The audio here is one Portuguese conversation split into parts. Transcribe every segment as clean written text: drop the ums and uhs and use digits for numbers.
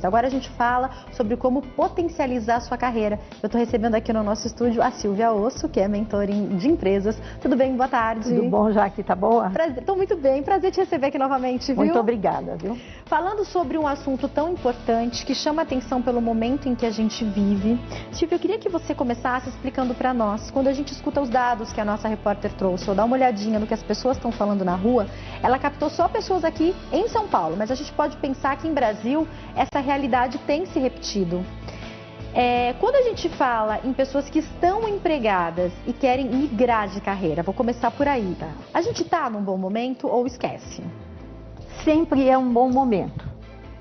Agora a gente fala sobre como potencializar a sua carreira. Eu estou recebendo aqui no nosso estúdio a Silvia Osso, que é mentoring de empresas. Tudo bem? Boa tarde. Tudo bom, Jaque? Tá boa? Estou muito bem. Prazer te receber aqui novamente, viu? Muito obrigada, viu? Falando sobre um assunto tão importante, que chama atenção pelo momento em que a gente vive. Silvia, eu queria que você começasse explicando para nós, quando a gente escuta os dados que a nossa repórter trouxe, ou dá uma olhadinha no que as pessoas estão falando na rua, ela captou só pessoas aqui em São Paulo, mas a gente pode pensar que em Brasil essa realidade tem se repetido. Quando a gente fala em pessoas que estão empregadas e querem migrar de carreira, vou começar por aí, tá? A gente está num bom momento ou esquece? Sempre é um bom momento,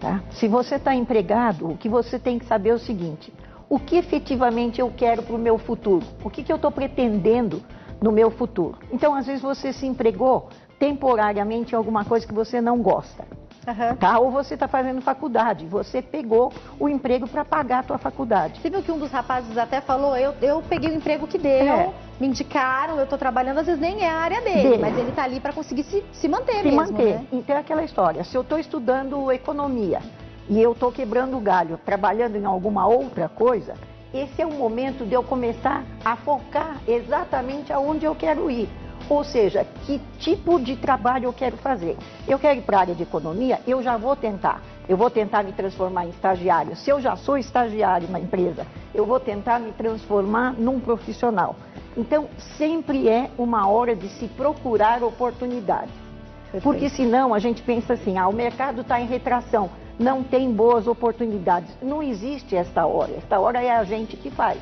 tá? Se você está empregado, o que você tem que saber é o seguinte: o que efetivamente eu quero para o meu futuro? O que eu estou pretendendo no meu futuro? Então, às vezes você se empregou temporariamente em alguma coisa que você não gosta. Tá? Ou você está fazendo faculdade, você pegou o emprego para pagar a tua faculdade. Você viu que um dos rapazes até falou, eu peguei o emprego que deu, me indicaram, eu estou trabalhando, às vezes nem é a área dele, mas ele está ali para conseguir se manter mesmo, né? Então é aquela história, se eu estou estudando economia e eu estou quebrando o galho, trabalhando em alguma outra coisa, esse é o momento de eu começar a focar exatamente aonde eu quero ir. Ou seja, que tipo de trabalho eu quero fazer. Eu quero ir para a área de economia, eu já vou tentar. Eu vou tentar me transformar em estagiário. Se eu já sou estagiário em uma empresa, eu vou tentar me transformar num profissional. Então, sempre é uma hora de se procurar oportunidades. Porque senão a gente pensa assim, o mercado está em retração, não tem boas oportunidades. Não existe esta hora é a gente que faz.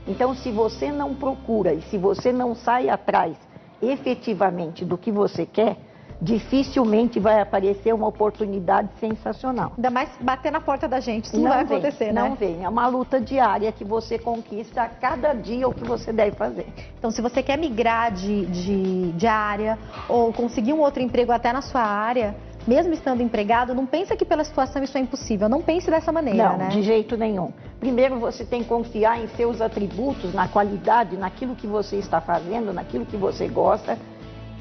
Então, se você não procura e se você não sai atrás efetivamente do que você quer, dificilmente vai aparecer uma oportunidade sensacional. Ainda mais bater na porta da gente, isso não vai acontecer, né? Não vem, é uma luta diária que você conquista a cada dia o que você deve fazer. Então, se você quer migrar de área ou conseguir um outro emprego até na sua área, mesmo estando empregado, não pensa que pela situação isso é impossível, não pense dessa maneira, né? Não, de jeito nenhum. Primeiro você tem que confiar em seus atributos, na qualidade, naquilo que você está fazendo, naquilo que você gosta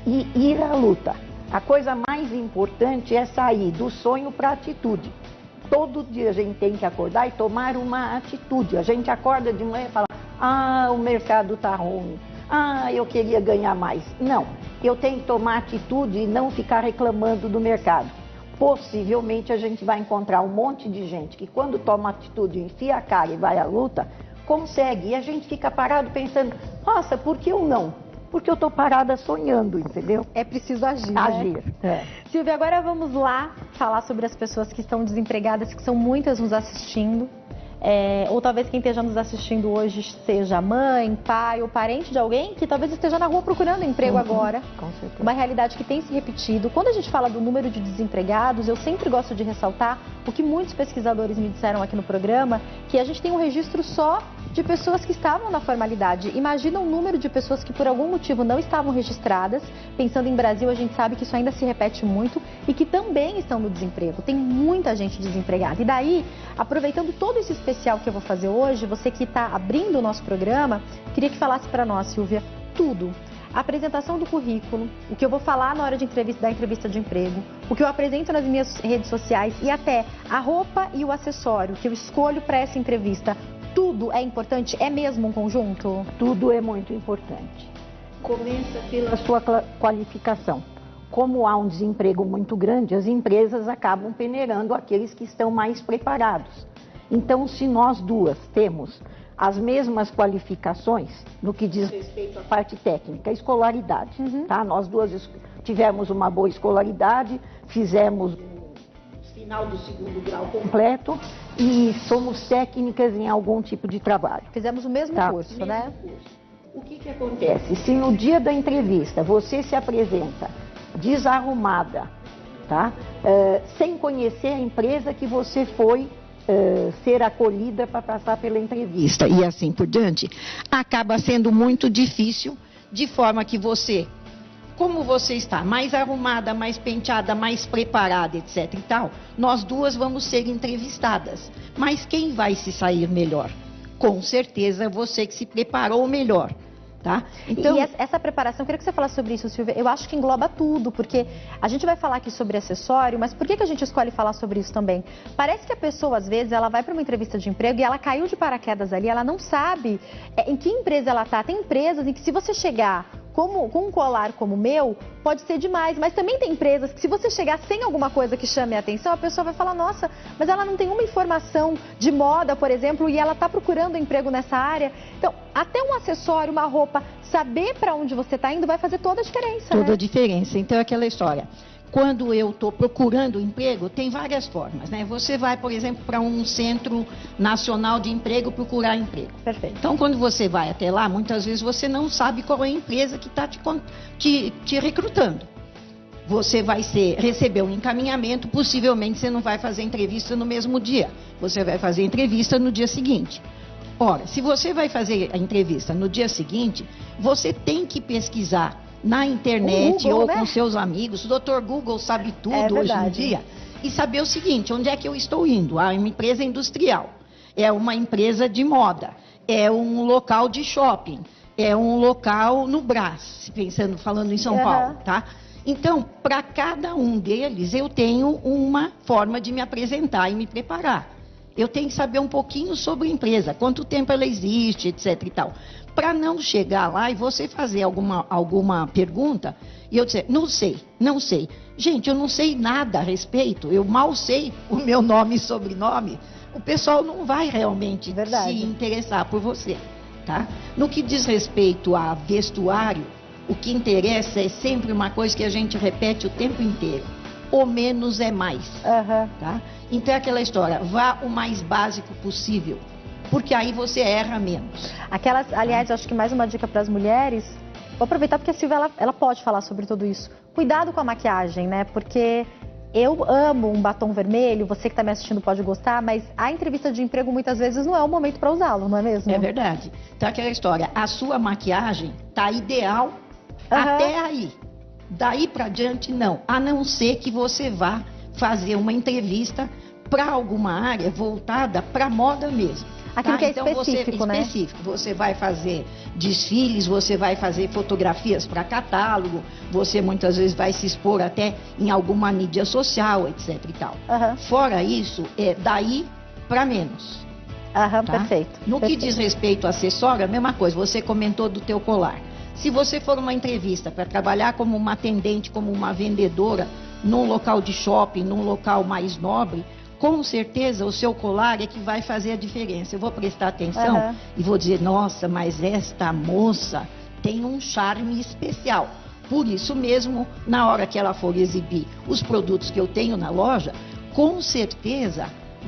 e ir à luta. A coisa mais importante é sair do sonho para a atitude. Todo dia a gente tem que acordar e tomar uma atitude. A gente acorda de manhã e fala, o mercado está ruim, eu queria ganhar mais. Não, eu tenho que tomar atitude e não ficar reclamando do mercado. Possivelmente a gente vai encontrar um monte de gente que quando toma atitude, enfia a cara e vai à luta, consegue. E a gente fica parado pensando, nossa, por que eu não? Porque eu estou parada sonhando, entendeu? É preciso agir, né? Silvia, agora vamos lá falar sobre as pessoas que estão desempregadas, que são muitas nos assistindo. Ou talvez quem esteja nos assistindo hoje seja mãe, pai ou parente de alguém que talvez esteja na rua procurando emprego agora. Com certeza. Uma realidade que tem se repetido. Quando a gente fala do número de desempregados, eu sempre gosto de ressaltar o que muitos pesquisadores me disseram aqui no programa, que a gente tem um registro só de pessoas que estavam na formalidade. Imagina o número de pessoas que por algum motivo não estavam registradas. Pensando em Brasil, a gente sabe que isso ainda se repete muito e que também estão no desemprego. Tem muita gente desempregada. E daí, aproveitando todo esse especial que eu vou fazer hoje, você que está abrindo o nosso programa, queria que falasse para nós, Silvia, tudo. A apresentação do currículo, o que eu vou falar na hora da entrevista de emprego, o que eu apresento nas minhas redes sociais e até a roupa e o acessório que eu escolho para essa entrevista. Tudo é importante? É mesmo um conjunto? Tudo é muito importante. Começa pela sua qualificação. Como há um desemprego muito grande, as empresas acabam peneirando aqueles que estão mais preparados. Então, se nós duas temos as mesmas qualificações no que diz respeito à parte técnica, escolaridade, tá? Nós duas tivemos uma boa escolaridade, fizemos final do segundo grau completo e somos técnicas em algum tipo de trabalho. Fizemos o mesmo curso, né? O que acontece? Se no dia da entrevista você se apresenta desarrumada, tá? Sem conhecer a empresa que você foi ser acolhida para passar pela entrevista e assim por diante, acaba sendo muito difícil, de forma que você, como você está mais arrumada, mais penteada, mais preparada, etc e tal, nós duas vamos ser entrevistadas. Mas quem vai se sair melhor? Com certeza você que se preparou melhor. Tá? Então, e essa preparação, eu queria que você falasse sobre isso, Silvia. Eu acho que engloba tudo, porque a gente vai falar aqui sobre acessório, mas por que a gente escolhe falar sobre isso também? Parece que a pessoa, às vezes, ela vai para uma entrevista de emprego e ela caiu de paraquedas ali, ela não sabe em que empresa ela está. Tem empresas em que, se você chegar com um colar como o meu, pode ser demais, mas também tem empresas que, se você chegar sem alguma coisa que chame a atenção, a pessoa vai falar, nossa, mas ela não tem uma informação de moda, por exemplo, e ela está procurando emprego nessa área. Então, até um acessório, uma roupa, saber para onde você está indo vai fazer toda a diferença, Toda né? a diferença. Então, é aquela história. Quando eu estou procurando emprego, tem várias formas, né? Você vai, por exemplo, para um centro nacional de emprego procurar emprego. Perfeito. Então, quando você vai até lá, muitas vezes você não sabe qual é a empresa que está te recrutando. Você vai receber um encaminhamento, possivelmente você não vai fazer entrevista no mesmo dia. Você vai fazer entrevista no dia seguinte. Ora, se você vai fazer a entrevista no dia seguinte, você tem que pesquisar na internet Google, ou né? com seus amigos. O Dr. Google sabe tudo hoje em dia. E saber o seguinte, onde é que eu estou indo? Ah, uma empresa industrial, é uma empresa de moda, é um local de shopping, é um local no Brás, falando em São Paulo, tá? Então, para cada um deles, eu tenho uma forma de me apresentar e me preparar. Eu tenho que saber um pouquinho sobre a empresa, quanto tempo ela existe, etc e tal. Para não chegar lá e você fazer alguma pergunta e eu dizer, não sei. Gente, eu não sei nada a respeito, eu mal sei o meu nome e sobrenome. O pessoal não vai realmente se interessar por você, tá? No que diz respeito a vestuário, o que interessa é sempre uma coisa que a gente repete o tempo inteiro. O menos é mais, tá? Então é aquela história, vá o mais básico possível, porque aí você erra menos. Aliás, eu acho que mais uma dica para as mulheres, vou aproveitar porque a Silvia, ela pode falar sobre tudo isso. Cuidado com a maquiagem, né? Porque eu amo um batom vermelho, você que está me assistindo pode gostar, mas a entrevista de emprego muitas vezes não é o momento para usá-lo, não é mesmo? É verdade. Então é aquela história, a sua maquiagem tá ideal até aí. Daí para diante, não. A não ser que você vá fazer uma entrevista para alguma área voltada para moda mesmo. Aquilo que é específico, né? Específico. Você vai fazer desfiles, você vai fazer fotografias para catálogo, você muitas vezes vai se expor até em alguma mídia social, etc e tal. Fora isso, é daí para menos. Tá? Perfeito. No que diz respeito ao acessório, a mesma coisa. Você comentou do teu colar. Se você for uma entrevista para trabalhar como uma atendente, como uma vendedora, num local de shopping, num local mais nobre, com certeza o seu colar é que vai fazer a diferença. Eu vou prestar atenção e vou dizer, nossa, mas esta moça tem um charme especial. Por isso mesmo, na hora que ela for exibir os produtos que eu tenho na loja, com certeza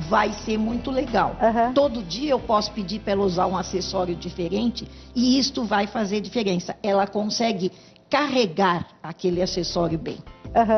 vai ser muito legal. Todo dia eu posso pedir para ela usar um acessório diferente e isto vai fazer diferença. Ela consegue carregar aquele acessório bem.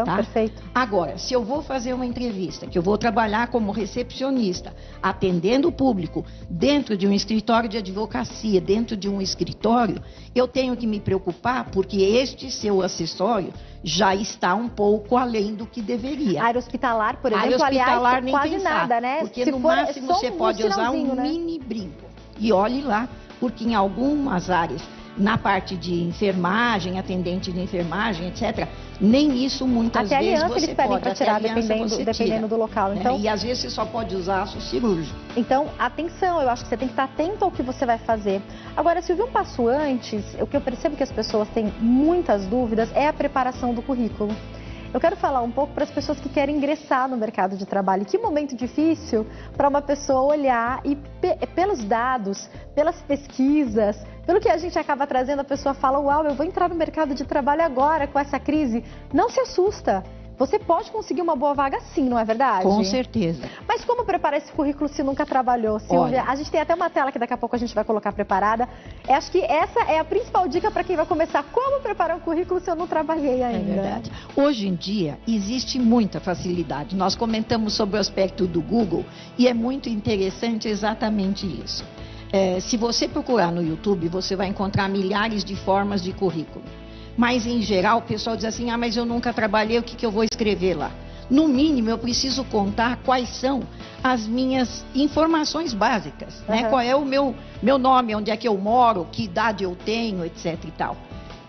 Tá? Perfeito. Agora, se eu vou fazer uma entrevista, que eu vou trabalhar como recepcionista, atendendo o público, dentro de um escritório de advocacia, dentro de um escritório, eu tenho que me preocupar porque este seu acessório já está um pouco além do que deveria. A área hospitalar, por exemplo, área hospitalar, aliás, nem quase pensar, nada, né? Porque no máximo você pode usar um né? mini brinco. E olhe lá, porque em algumas áreas, na parte de enfermagem, atendente de enfermagem, etc., nem isso muitas até vezes aliança você eles pedem pode. para tirar, dependendo do local. Então, e às vezes você só pode usar aço cirúrgico. Então, atenção, eu acho que você tem que estar atento ao que você vai fazer. Agora, se eu vi um passo antes, o que eu percebo que as pessoas têm muitas dúvidas é a preparação do currículo. Eu quero falar um pouco para as pessoas que querem ingressar no mercado de trabalho. Que momento difícil para uma pessoa olhar e, pelos dados, pelas pesquisas, pelo que a gente acaba trazendo, a pessoa fala, uau, eu vou entrar no mercado de trabalho agora com essa crise. Não se assusta. Você pode conseguir uma boa vaga sim, não é verdade? Com certeza. Mas como preparar esse currículo se nunca trabalhou, Silvia? Olha, a gente tem até uma tela que daqui a pouco a gente vai colocar preparada. Acho que essa é a principal dica para quem vai começar. Como preparar um currículo se eu não trabalhei ainda? É verdade. Hoje em dia existe muita facilidade. Nós comentamos sobre o aspecto do Google e é muito interessante exatamente isso. Se você procurar no YouTube, você vai encontrar milhares de formas de currículo. Mas, em geral, o pessoal diz assim, mas eu nunca trabalhei, o que eu vou escrever lá? no mínimo, eu preciso contar quais são as minhas informações básicas, né? Qual é o meu nome, onde é que eu moro, que idade eu tenho, etc e tal.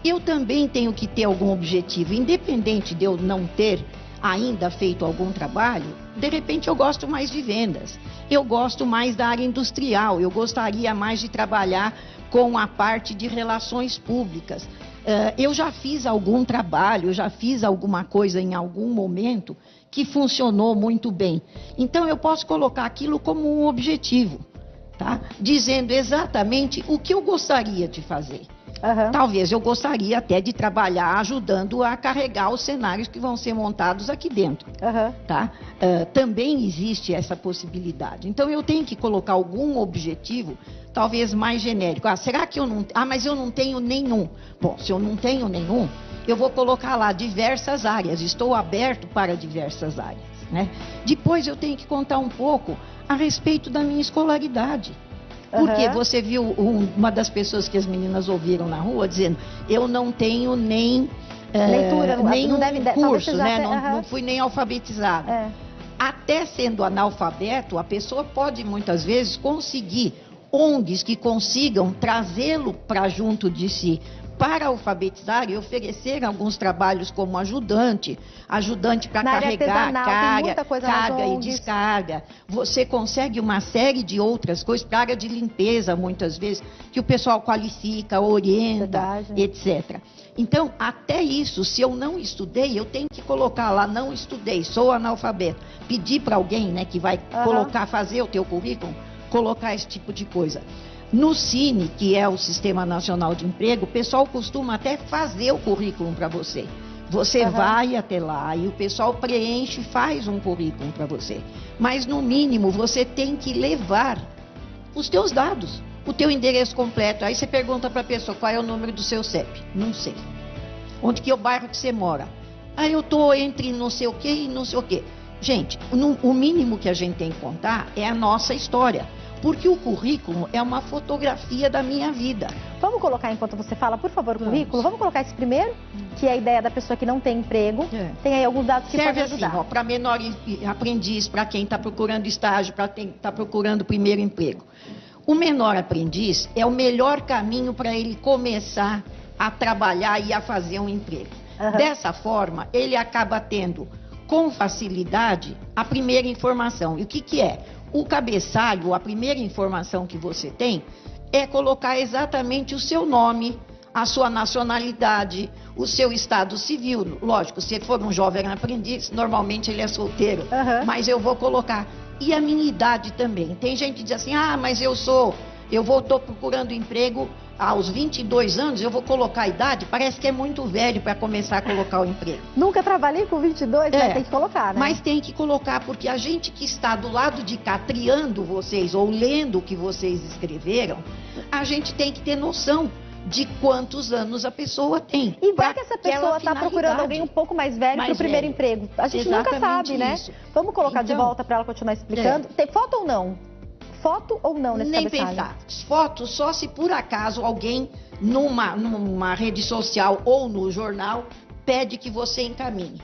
Eu também tenho que ter algum objetivo, independente de eu não ter ainda feito algum trabalho. De repente eu gosto mais de vendas, eu gosto mais da área industrial, eu gostaria mais de trabalhar com a parte de relações públicas. Eu já fiz algum trabalho, eu já fiz alguma coisa em algum momento que funcionou muito bem. Então eu posso colocar aquilo como um objetivo, tá? Dizendo exatamente o que eu gostaria de fazer. Talvez eu gostaria até de trabalhar ajudando a carregar os cenários que vão ser montados aqui dentro. Tá? Também existe essa possibilidade. Então eu tenho que colocar algum objetivo, talvez mais genérico. Será que eu não... mas eu não tenho nenhum. Bom, se eu não tenho nenhum, eu vou colocar lá diversas áreas. Estou aberto para diversas áreas, né? Depois eu tenho que contar um pouco a respeito da minha escolaridade. Porque você viu uma das pessoas que as meninas ouviram na rua dizendo, eu não tenho nem leitura, nem não deve, curso, né? Não fui nem alfabetizada. Até sendo analfabeto, a pessoa pode muitas vezes conseguir ONGs que consigam trazê-lo para junto de si, para alfabetizar e oferecer alguns trabalhos como ajudante para carregar carga e descarga. Você consegue uma série de outras coisas para a área de limpeza, muitas vezes, que o pessoal qualifica, orienta, etc. Então, até isso, se eu não estudei, eu tenho que colocar lá, não estudei, sou analfabeto. Pedir para alguém, né, que vai fazer o teu currículo, colocar esse tipo de coisa. No Cine, que é o Sistema Nacional de Emprego, o pessoal costuma até fazer o currículo para você. Você vai até lá e o pessoal preenche e faz um currículo para você. Mas, no mínimo, você tem que levar os teus dados, o teu endereço completo. Aí você pergunta para a pessoa qual é o número do seu CEP. Não sei. Onde que é o bairro que você mora? Aí eu estou entre não sei o quê e não sei o quê. Gente, o mínimo que a gente tem que contar é a nossa história. Porque o currículo é uma fotografia da minha vida. Vamos colocar, enquanto você fala, por favor, o currículo? Vamos colocar esse primeiro, que é a ideia da pessoa que não tem emprego. Tem aí alguns dados que podem ajudar. Serve assim, para menor aprendiz, para quem está procurando estágio, para quem está procurando primeiro emprego. O menor aprendiz é o melhor caminho para ele começar a trabalhar e a fazer um emprego. Dessa forma, ele acaba tendo, com facilidade, a primeira informação. E o que é? O cabeçalho, a primeira informação que você tem, é colocar exatamente o seu nome, a sua nacionalidade, o seu estado civil. Lógico, se for um jovem aprendiz, normalmente ele é solteiro, mas eu vou colocar. E a minha idade também. Tem gente que diz assim, mas estou procurando emprego aos 22 anos, eu vou colocar a idade, parece que é muito velho para começar a colocar o emprego. Nunca trabalhei com 22, mas tem que colocar, né? Mas tem que colocar, porque a gente que está do lado de cá, triando vocês ou lendo o que vocês escreveram, a gente tem que ter noção de quantos anos a pessoa tem. E vai que essa pessoa está procurando alguém um pouco mais velho para o primeiro emprego. A gente nunca sabe, né? Vamos colocar de volta para ela continuar explicando. Tem foto ou não? Foto ou não nesse cabeçalho? Nem pensar. Foto só se por acaso alguém numa rede social ou no jornal pede que você encaminhe.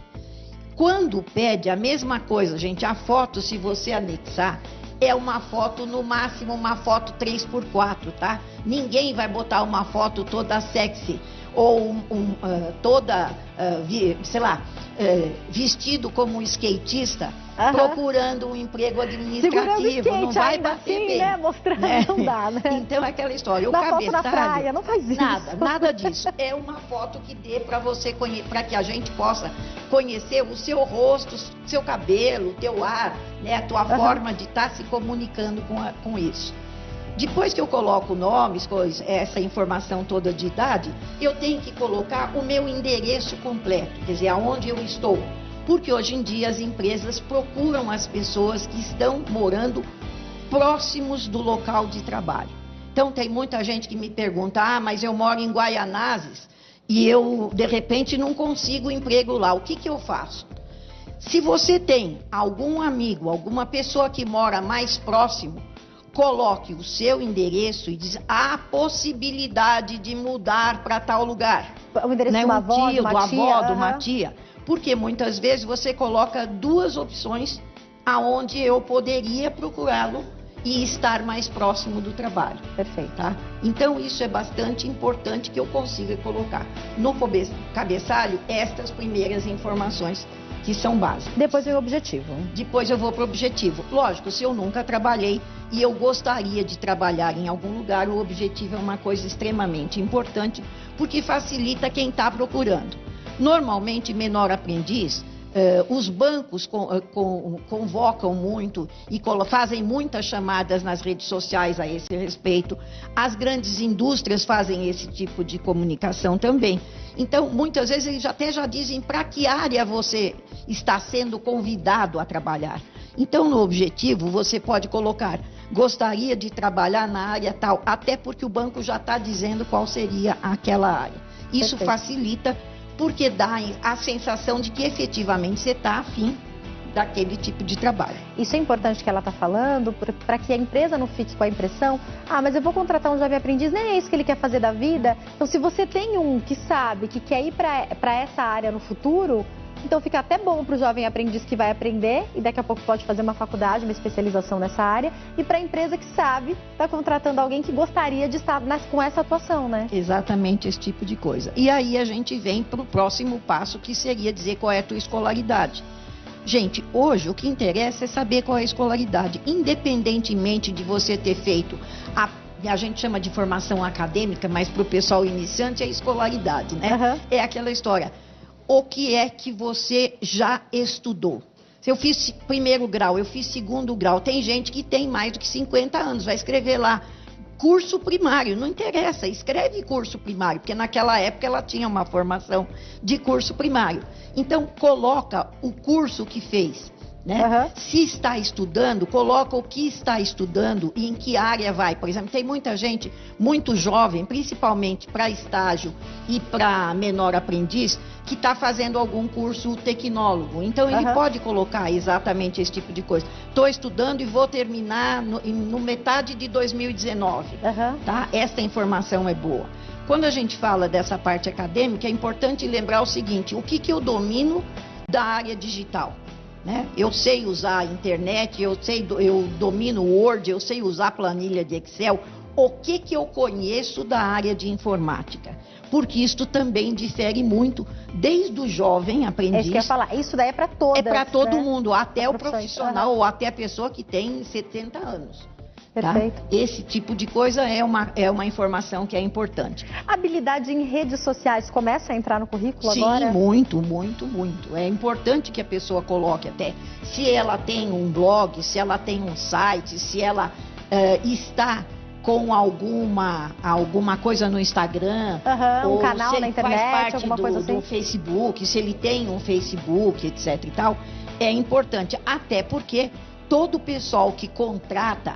Quando pede a mesma coisa, gente, a foto, se você anexar, é uma foto, no máximo uma foto 3x4, tá? Ninguém vai botar uma foto toda sexy ou toda, sei lá, vestido como um skatista, procurando um emprego administrativo. Não vai bater assim, bem. Né? Mostrando, não dá, né? Então é aquela história. O cabeçalho, na praia, não faz isso. Nada disso. É uma foto que dê para você para que a gente possa conhecer o seu rosto, seu cabelo, o teu ar, né? A tua forma de estar se comunicando com isso. Depois que eu coloco nomes, essa informação toda de idade, eu tenho que colocar o meu endereço completo, quer dizer, aonde eu estou. Porque hoje em dia as empresas procuram as pessoas que estão morando próximos do local de trabalho. Então tem muita gente que me pergunta, mas eu moro em Guaianazes e eu, de repente, não consigo emprego lá. O que eu faço? Se você tem algum amigo, alguma pessoa que mora mais próximo, coloque o seu endereço e diz há possibilidade de mudar para tal lugar. O endereço de uma avó, de uma tia, Porque muitas vezes você coloca duas opções aonde eu poderia procurá-lo e estar mais próximo do trabalho. Perfeito. Tá? Então isso é bastante importante que eu consiga colocar no cabeçalho estas primeiras informações que são básicas. Depois vem o objetivo. Depois eu vou para o objetivo. Lógico, se eu nunca trabalhei e eu gostaria de trabalhar em algum lugar, o objetivo é uma coisa extremamente importante, porque facilita quem está procurando. Normalmente, menor aprendiz, os bancos convocam muito e fazem muitas chamadas nas redes sociais a esse respeito. As grandes indústrias fazem esse tipo de comunicação também. Então, muitas vezes eles até já dizem para que área você está sendo convidado a trabalhar. Então, no objetivo, você pode colocar: gostaria de trabalhar na área tal, até porque o banco já está dizendo qual seria aquela área. Isso Perfeito. Facilita, porque dá a sensação de que efetivamente você está afim daquele tipo de trabalho. Isso é importante que ela está falando, para que a empresa não fique com a impressão: ah, mas eu vou contratar um jovem aprendiz, nem é isso que ele quer fazer da vida. Então, se você tem um que sabe que quer ir para essa área no futuro, então fica até bom para o jovem aprendiz que vai aprender e daqui a pouco pode fazer uma faculdade, uma especialização nessa área, e para a empresa que sabe, está contratando alguém que gostaria de estar com essa atuação, né? Exatamente esse tipo de coisa. E aí a gente vem para o próximo passo, que seria dizer qual é a tua escolaridade. Gente, hoje o que interessa é saber qual é a escolaridade, independentemente de você ter feito a gente chama de formação acadêmica, mas para o pessoal iniciante é escolaridade, né? Uhum. É aquela história: o que é que você já estudou? Se eu fiz primeiro grau, eu fiz segundo grau, tem gente que tem mais do que 50 anos, vai escrever lá curso primário, não interessa, escreve curso primário, porque naquela época ela tinha uma formação de curso primário. Então, coloca o curso que fez, né? Uhum. Se está estudando, coloca o que está estudando e em que área vai. Por exemplo, tem muita gente muito jovem, principalmente para estágio e para menor aprendiz, que está fazendo algum curso tecnólogo. Então, ele pode colocar exatamente esse tipo de coisa. Estou estudando e vou terminar no metade de 2019. Tá? Essa informação é boa. Quando a gente fala dessa parte acadêmica, é importante lembrar o seguinte: o que eu domino da área digital? Né? Eu sei usar a internet, eu domino o Word, eu sei usar planilha de Excel. O que eu conheço da área de informática? Porque isto também difere muito, desde o jovem aprendiz. É isso que eu ia falar, isso daí é para todas. É para todo né? mundo, até o profissional ou até a pessoa que tem 70 anos. Perfeito. Tá? Esse tipo de coisa é uma informação que é importante. Habilidade em redes sociais começa a entrar no currículo agora? Sim, muito, muito, muito. É importante que a pessoa coloque até, se ela tem um blog, se ela tem um site, se ela está com alguma coisa no Instagram, um ou canal se ele na internet, faz parte alguma coisa assim. do Facebook, se ele tem um Facebook, etc e tal, é importante, até porque todo o pessoal que contrata,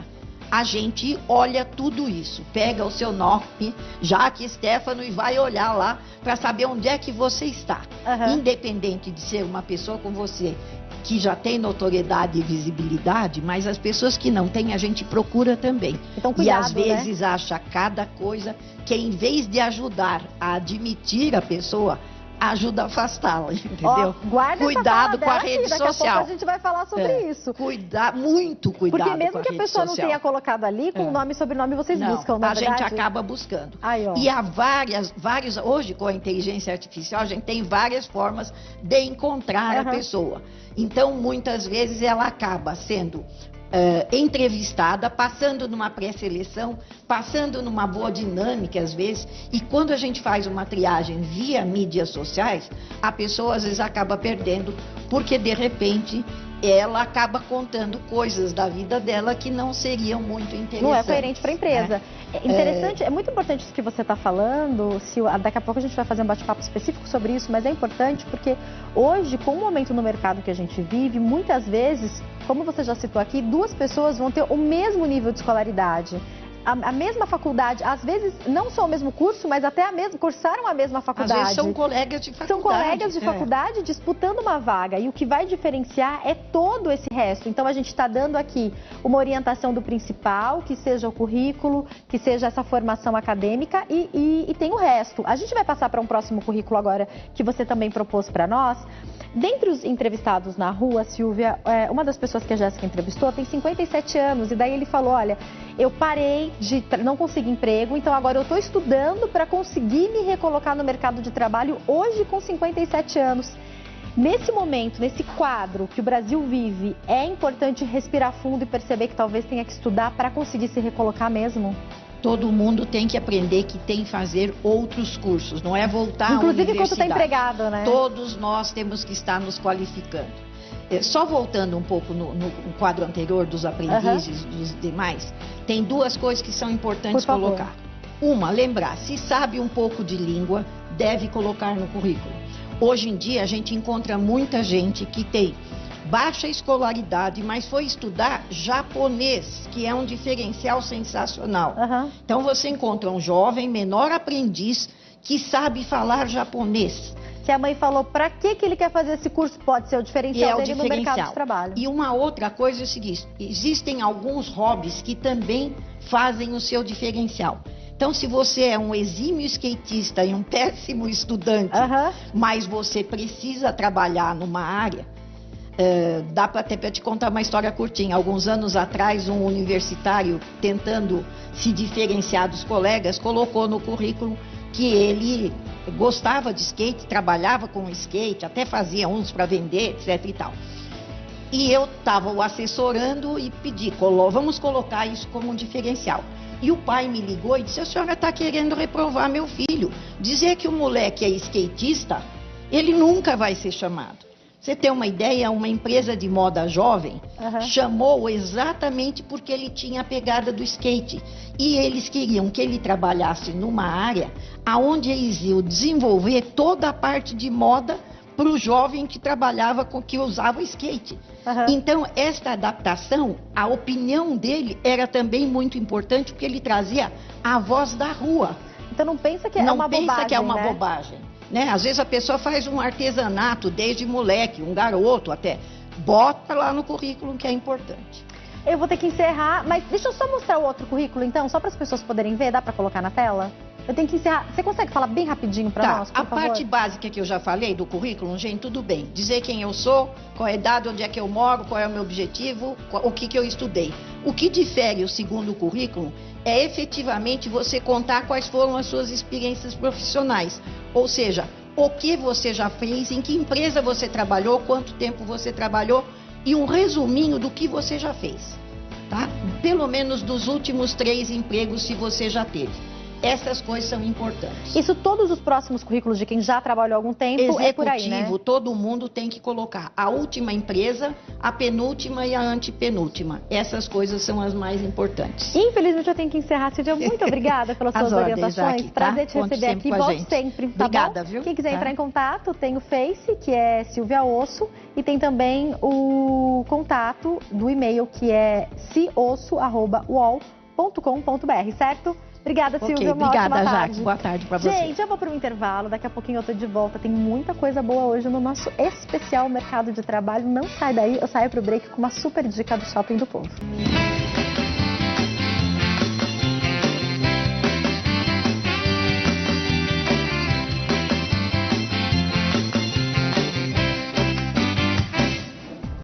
a gente olha tudo isso, pega o seu nome, Jaque Stefano, e vai olhar lá para saber onde é que você está. Independente de ser uma pessoa com você que já tem notoriedade e visibilidade, mas as pessoas que não têm, a gente procura também. Então, cuidado, e às vezes acha cada coisa que, em vez de ajudar a admitir a pessoa, ajuda a afastá-la, entendeu? Guarda cuidado com a rede daqui social. Daqui a pouco a gente vai falar sobre isso. Muito cuidado. Porque mesmo com que a pessoa não tenha colocado ali, com o nome e sobrenome, vocês buscam, na verdade? A gente acaba buscando. Aí, ó. E há vários, hoje com a inteligência artificial, a gente tem várias formas de encontrar a pessoa. Então, muitas vezes ela acaba sendo entrevistada, passando numa pré-seleção, passando numa boa dinâmica às vezes, e quando a gente faz uma triagem via mídias sociais, a pessoa às vezes acaba perdendo, porque de repente ela acaba contando coisas da vida dela que não seriam muito interessantes. Não é coerente para a empresa. É interessante, é muito importante isso que você está falando. Daqui a pouco a gente vai fazer um bate-papo específico sobre isso, mas é importante porque hoje, com o momento no mercado que a gente vive, muitas vezes, como você já citou aqui, duas pessoas vão ter o mesmo nível de escolaridade. a mesma faculdade, às vezes não só o mesmo curso, mas até cursaram a mesma faculdade. Às vezes são colegas de faculdade. São colegas de faculdade disputando uma vaga. E o que vai diferenciar é todo esse resto. Então a gente está dando aqui uma orientação do principal, que seja o currículo, que seja essa formação acadêmica e tem o resto. A gente vai passar para um próximo currículo agora, que você também propôs para nós. Dentre os entrevistados na rua, Silvia, uma das pessoas que a Jéssica entrevistou tem 57 anos. E daí ele falou, olha, eu parei não consegui emprego, então agora eu estou estudando para conseguir me recolocar no mercado de trabalho hoje com 57 anos. Nesse momento, nesse quadro que o Brasil vive, é importante respirar fundo e perceber que talvez tenha que estudar para conseguir se recolocar mesmo? Todo mundo tem que aprender que tem que fazer outros cursos, não é voltar à universidade. Inclusive quando está empregado, né? Todos nós temos que estar nos qualificando. Só voltando um pouco no quadro anterior dos aprendizes, dos demais, tem duas coisas que são importantes colocar. Uma, lembrar, se sabe um pouco de língua, deve colocar no currículo. Hoje em dia a gente encontra muita gente que tem baixa escolaridade, mas foi estudar japonês, que é um diferencial sensacional. Então você encontra um jovem menor aprendiz que sabe falar japonês. Que a mãe falou, para que ele quer fazer esse curso? Pode ser o diferencial dele no mercado de trabalho. E uma outra coisa é o seguinte, existem alguns hobbies que também fazem o seu diferencial. Então, se você é um exímio skatista e um péssimo estudante, mas você precisa trabalhar numa área, dá até para te contar uma história curtinha. Alguns anos atrás, um universitário, tentando se diferenciar dos colegas, colocou no currículo que ele gostava de skate, trabalhava com skate, até fazia uns para vender, etc e tal. E eu estava o assessorando e pedi, vamos colocar isso como um diferencial. E o pai me ligou e disse, a senhora está querendo reprovar meu filho. Dizer que o moleque é skatista, ele nunca vai ser chamado. Você tem uma ideia, uma empresa de moda jovem chamou exatamente porque ele tinha a pegada do skate. E eles queriam que ele trabalhasse numa área onde eles iam desenvolver toda a parte de moda para o jovem que trabalhava que usava skate. Então, esta adaptação, a opinião dele era também muito importante, porque ele trazia a voz da rua. Então não pensa que é uma bobagem, Não pensa que é uma bobagem. Né? Às vezes a pessoa faz um artesanato desde moleque, um garoto até. Bota lá no currículo que é importante. Eu vou ter que encerrar, mas deixa eu só mostrar o outro currículo então, só para as pessoas poderem ver, dá para colocar na tela? Eu tenho que encerrar. Você consegue falar bem rapidinho para nós, por favor? A parte básica que eu já falei do currículo, gente, tudo bem. Dizer quem eu sou, qual é a idade, onde é que eu moro, qual é o meu objetivo, o que eu estudei. O que difere o segundo currículo é efetivamente você contar quais foram as suas experiências profissionais. Ou seja, o que você já fez, em que empresa você trabalhou, quanto tempo você trabalhou e um resuminho do que você já fez. Tá? Pelo menos dos últimos 3 empregos, se você já teve. Essas coisas são importantes. Isso todos os próximos currículos de quem já trabalhou há algum tempo é por aí, né? Executivo, todo mundo tem que colocar a última empresa, a penúltima e a antepenúltima. Essas coisas são as mais importantes. Infelizmente eu tenho que encerrar, Silvia. Muito obrigada pelas suas orientações. Aqui, tá? Prazer te receber aqui. Volte sempre, tá Obrigada, bom? viu? Quem quiser entrar em contato, tem o Face, que é Silvia Osso, e tem também o contato do e-mail, que é ciosso@uol.com.br, certo? Obrigada, Silvia. Obrigada, Jaque. Boa tarde para você. Gente, eu vou para um intervalo. Daqui a pouquinho eu tô de volta. Tem muita coisa boa hoje no nosso especial Mercado de Trabalho. Não sai daí. Eu saio pro break com uma super dica do Shopping do Povo.